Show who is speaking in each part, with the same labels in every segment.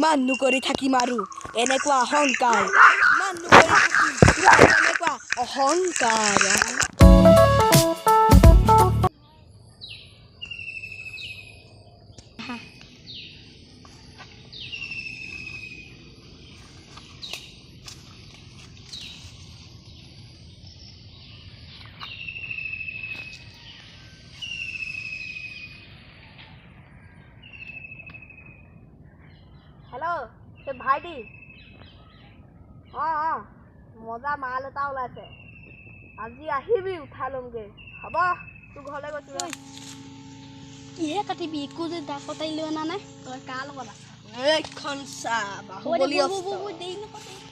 Speaker 1: কিমান নুকৰি থাকিম আৰু এনেকুৱা অহংকাৰ কিমান নুকৰি থাকিম এনেকুৱা অহংকাৰ हेलो ते भाईटी मजा माल এটা ওলাইছে আজি আহিবি উঠা লমগে হ'ব তু ঘৰলৈ গৈছ কিহে কাটিবি একো যে দা কটাই লৈ না নাই তই কা লগত আছ এইখন চা বাহুবলি দেই নকতে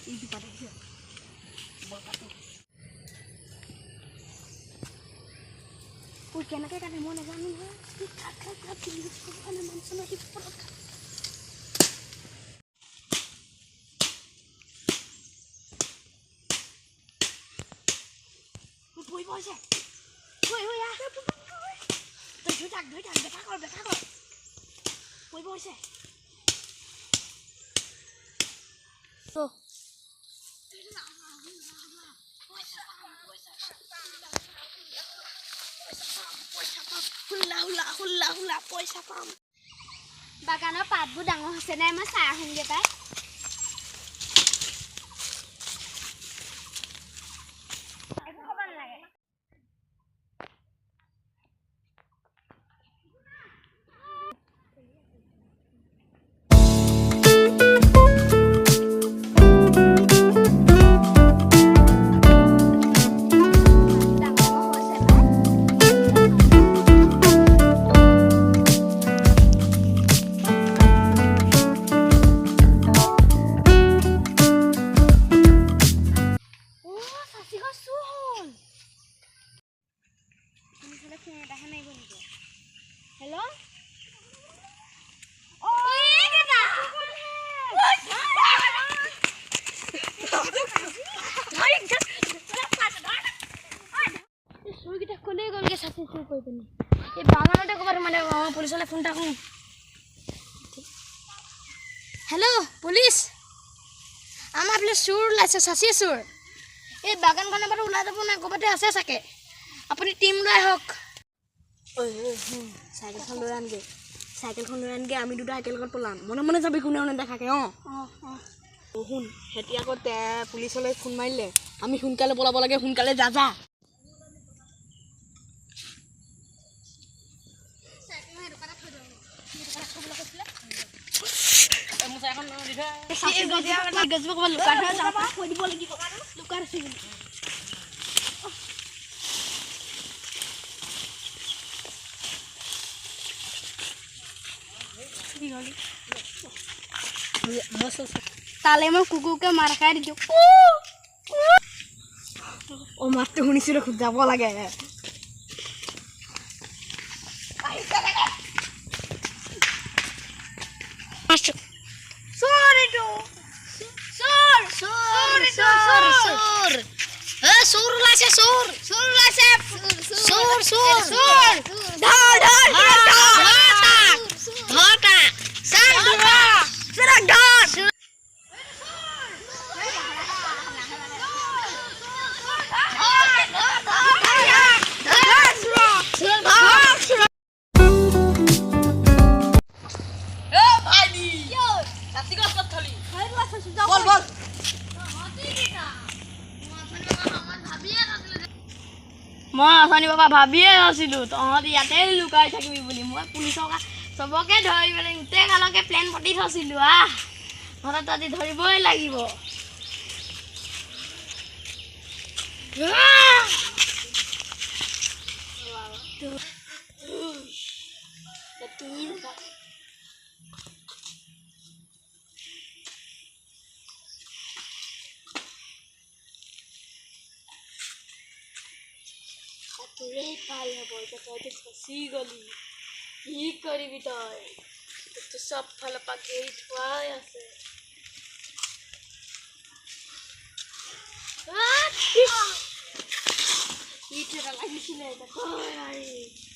Speaker 1: Ini pada dia. Buat apa? Kena kan mau negamin ha. Kakak ini bukan manusia lagi perut. Boy sih. Boy ya. Đứa thằng bé khác rồi. Boy sih. Tuh. Hula পয়সা পাম বাগানৰ পাতবোৰ ডাঙৰ হৈছে নাই মই চাই আহোঁগে পাই Hello? Hello, police. Ama beli sur laisa sasi sur. Bagan kana baru ulah tapi nak kau pada asa sake. Apa ni tim dah hok? Cycle khondoran ge ami duda cycle kon polam mone jabi kune dekhake hun hetia korte police hole phone marile ami hunkale polabo lage hunkale ja cycle heru para thoi do thobla kosile musa এখন দিধা এই গজব কবা লুকা থা যাবা কই দিব লাগিব লুকা আছে তালে মই কুকুৰকে মাৰ খাই দিছো ও মাতটো শুনিছিলো খুব যাব লাগে মই আসানি বাবা ভাবিয়ে আছিলো তহঁতি ইয়াতে লুকাই থাকিবি বুলি মই পুলিচক সবকে ধৰিবলৈ উতে কালকে প্লেন পটি থছিলো তহঁত আজি ধৰিবই লাগিব তোৰেই ভাল হ'ব এতিয়া তইতো ফচি গলি কি কৰিবি তই তোকতো চব ফালৰ পৰা ঘেৰি থোৱাই আছে ইট এটা লাগিছিলে এতিয়া